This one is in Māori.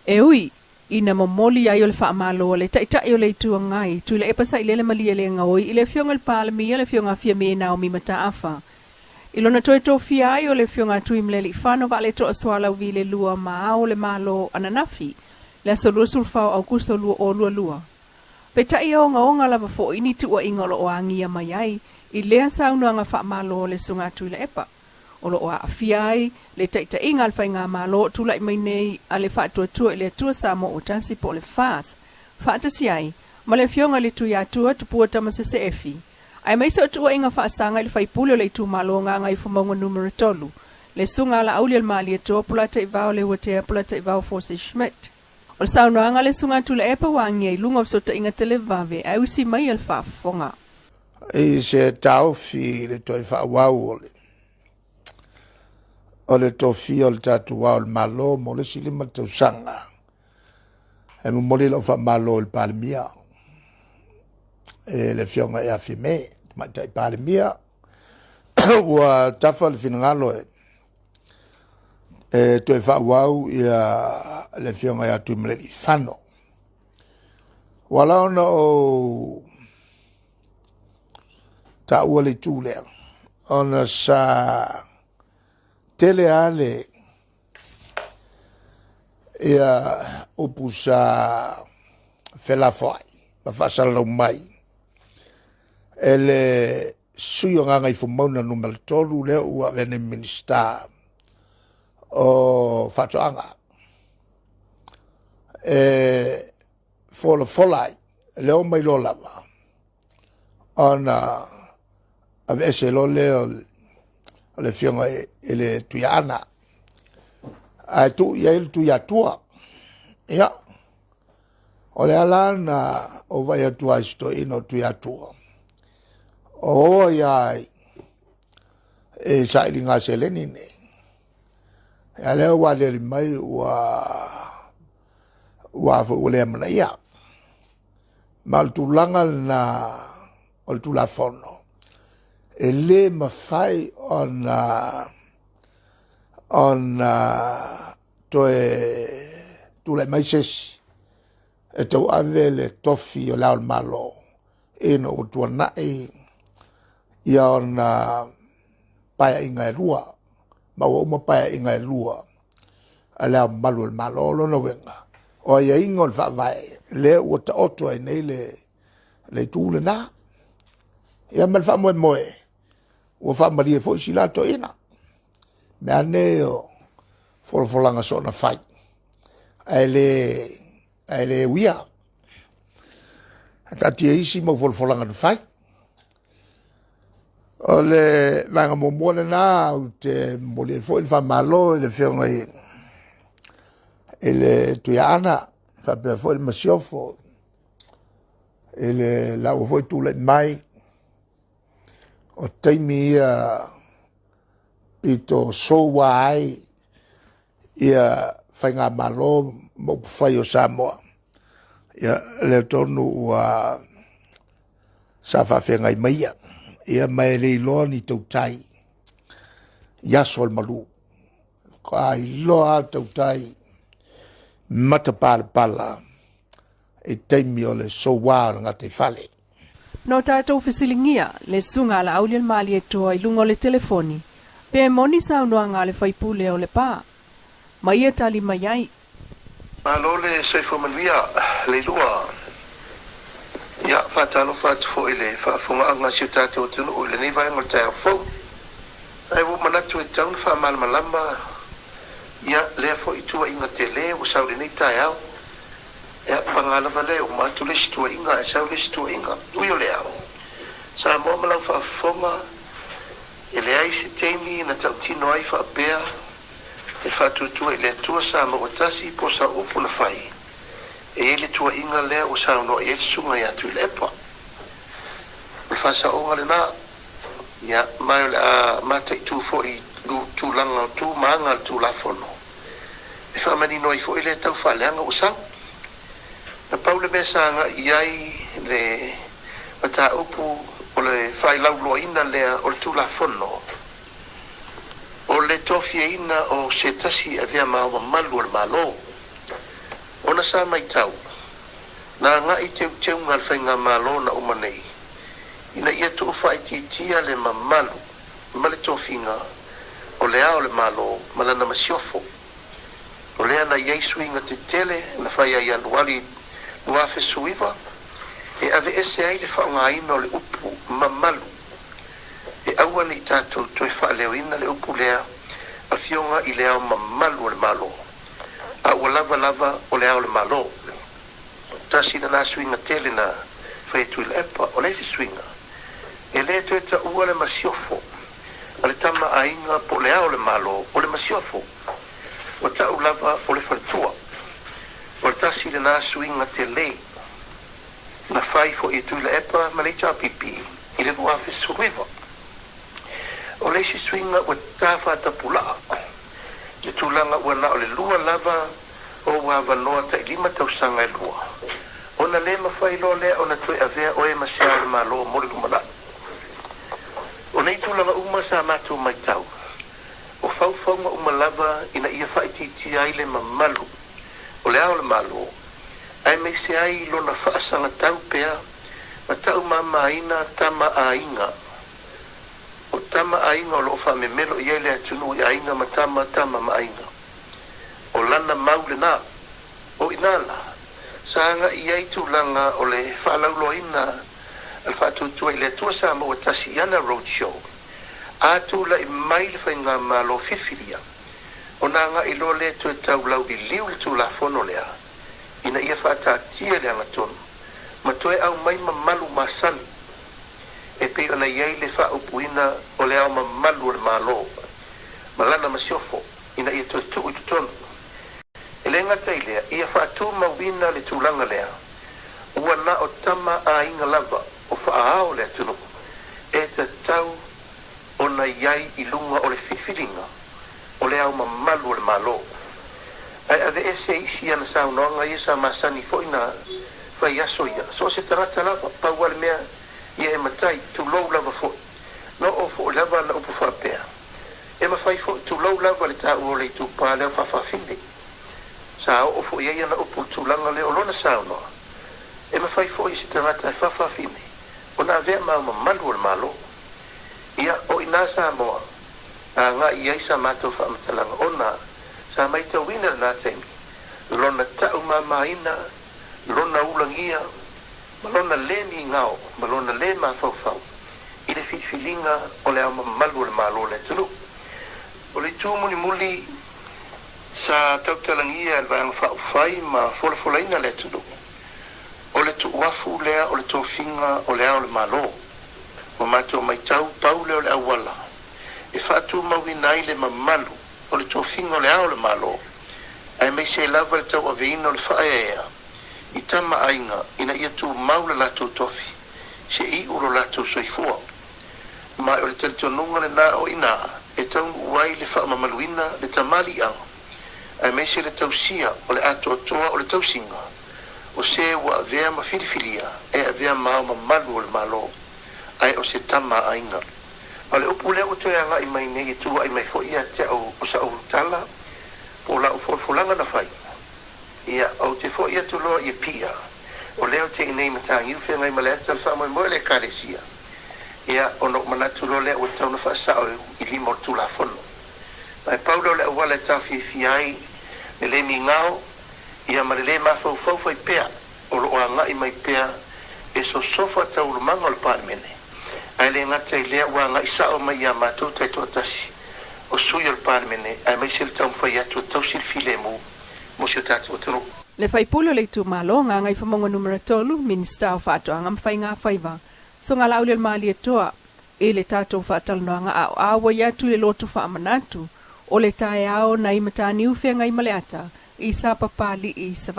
E ui, ina momoli ai o le whaamalo le taitai o le itua ngai, tui le epasa i lele malia le ngaoi, i le fionga le pālamia le fionga fia me Naomi Mataafa. Ilona toe to fia ai o le fionga tui mleli whano ka le to aswala uvi le lua maa o le malo ananafi, le aso lua sulfao au kuso lua o lua lua. Pe tai o nga lava fo ini tua ingolo o angia mai ai, i lea saunua nga whaamalo le sunga tui le epa. O lo o a fiai, le taita inga alfa ngā malo, tula i mai nei a le whaatua tua i le atua samo o tansi po le whaas. Whaata si ai, ma le fionga le tui atua tupua tamasese efi. Ai mai sa tua inga whaasanga i le whaipule o le tu malo ngā ngai fumaunga numero tolu. Le sunga la auli al maali atua pulata i vao le watea pulata i vao Forse Schmidt. O le saunoanga le sunga tula epa wangia i lunga sota inga tele vave, ai usi mai al whaafonga. I se tau fi le toi whaawau o le. O le tofi o le tatu wao le malo mo le silima tau sanga. E mo moli lo fa malo le palmia. E le fionga e afime, ma tai palmia. Wa tafa le finangalo e. E toi fa wao ia le fionga e atu mleli fano. Wala ona o ta ua le tūlea. Ona sa tele ale ia opusa felafai ma fasala mai ele suyo nganga ifumona numero tolu le ua vene minister o fatoanga folai le o mai lo lava ona avese lo le le fionga ele tuiana a tu ia il tuiatua ia ole ala na o vai atua sto ino tuiatua o ia e sai linga seleni ne ale wa le mai wa fo le mana ia mal tu langa na ol tu la fono ele mafai on toe tu le mai ses e to ave le tofi o la malo e no tu na e ia on pa inga lua ma o mo pa inga lua ala malo lo no venga o ia ingol fa vai le o to oto e nei le tu le na ia mal fa mo o fa maria foi silato ina me aneo folanga sona fai ele wia tati isi mo folanga fai ole langa mo mona na te mole foi fa malo ele fionga ele tuiana fa per foi masiofo ele la foi tu le mai o taimi pito so wai ia whainga malo mo whai o Samoa ia le tonu sa whawhengai maia ia mai rei loa ni tau tai ia sol malu ai loa tau tai matapala pala e taimi o le so wai nga te whale. No tātou fisilingia, le sunga la aulia mali e toa i lungo le telefoni. Pe moni sa unua ngā le whaipule o le pā. Mai e tali mai ai. Malo le seifomanuia le lua. Ia, whatalo whatu fo ele, whaafunga anga siu tātou tunu o le niwai ngol tae fau. Ai wo manatu e taun whaamalmalama. Ia, lea fo i tua inga te le, o saure nei tae au. Ya pangala vale o matu le situa inga e sau le situa inga uyo le au sa mo malau fa fonga ele ai se teimi na tau tino ai fa bea e fa tutua ele tua sa mo tasi po sa upu na fai e ele tua inga le o sa no e sunga ya tu le pa fa sa o ngale na ya mai la mata tu fo i tu langa tu manga tu la fono e fa mani no i fo ele tau fa langa o sa na paule besanga iai le mata upu o le fai laulo ina le o tu la fono o le tofie ina o se tasi avea maua malu al malo ona sa mai tau na nga i teu ngal whainga malo na umanei ina ia tu whai tia le mamalu ma le tofinga o le ao le malo malana masiofo o lea na Yesu inga te tele na whai a Ianuari ngā whesuiva e ave ese ai le whaongaina o le upu mamalu e aua ni tātou toi whaaleoina le upu lea a fionga i le ao mamalu o le malo a ua lava o le ao le malo tasina na swinga tele na whaetu i le epa o le swinga e le toi ta ua le masiofo a le tama a inga po le ao le malo o le masiofo o ta ulava o le whantua o le tasina na swinga tele na whai fo i tu le epa ma le pipi i le nua whesuiva o le si swinga o tafa tapulaa le tūlanga ua na o le lua lava o wava noa ta ilima tausanga e lua o na le mawhai lo lea o na tue avea o e masia le malo mori kumana o nei tūlanga uma sa matu mai tau o whauwhaunga uma lava ina ia whaititi ai le mamalu o le ao le malo ai me se ai lo na whaasanga tau pea ma tau mama ina tama a inga o tama ainga o loo whamemelo i ele atunu i ainga ma tama ma ainga. O lana maule na, o inala, saanga i aitu langa o le whalaulo ina al whatutua i le tua sa mo tasi iana roadshow. Atu la i mai le whainga ma lo whiwhiria. O nanga i lo le tu tau lau i liu le tu la fono lea. Ina ia whatatia le angatonu. Ma toe au mai ma malu ma sani. E pe ona iei le whaupuina o le au mamalu o le malo. Malana masiofo, ina ia tu i tutonu. E le ngata i lea, ia whaatu mawina le tūlanga lea. Ua na o tama a inga lava, o whaahao lea tunu. E te tau ona iei i lunga o le whiwhiringa, o le au mamalu o le malo. Ai ave ese isi ana saunoanga ia sa masani foina whai aso ia. So se tarata lava, paua le mea, ia e matai tu lou lava fo no o fo lava na upu whapea e ma fai fo tu lou lava le tau o le tu pa leo whawhawhine sa o fo ia na upu tu langa leo lona sauno e ma fai fo i si tangata e whawhawhine o na vea mau malu o le malo ia o ina sa moa a ngā iai sa mātou whaamatalanga o na sa mai tau wina na teimi lona tau mamaina lona ulangia malona le ni ngao, malona le ma fau. I le whiwhiringa o le au mamalu o le malo le tunu. O le tū muli sa tautalangia le vang whai ma folafolaina le tunu. O le tu wafu lea o le tōwhinga o le au le malo. Ma mato mai tau pau leo le awala. E whatu mawinai le mamalu o le tōwhinga o le au le malo. Ai mei se lava le tau aveina o le whaea. I tama ainga, ina ia tu maula lato tofi, se I uro lato soifua. Ma o le teletonunga le na o ina, e tau uai le whaamamaluina le tamali anga. Ai mese le tausia o le ato atoa o le tausinga. O se wa avea ma filifilia, e avea mao ma malu o le malo. Ai o se tama ainga. Ma le upu leo toe anga I mai negi tua I mai fo ia te au o sa au tala, po la u folanga na fai. Ia au te fo ia tu loa I pia. O leo te inei matang iu whengai maleta al whamai moe le karesia. Ia ono manatu lo leo o tau na whaasao I lima o tula fono. Mai paulo leo wale tau fiai le le mi ngao. Ia ma le mafau fai pea. O lo o ngai mai pea. E so sofa tau lumanga o le paimene. Ai le ngata I lea ua ngai sao mai ia matou tai tōtasi. O sui o le paimene. Ai mai sel tau mwhai atu tau silfile mu. Le whaipulo le tu malo ngā ngai whamonga numera tolu, Minister o whaatoanga mwhai ngā whaiva. So ngā laule le maali atoa, e le tātou whaatalanoanga a awa iatu le lotu whaamanatu, o le tae ao na I matani uwhia ngai maleata, I sa papali I sa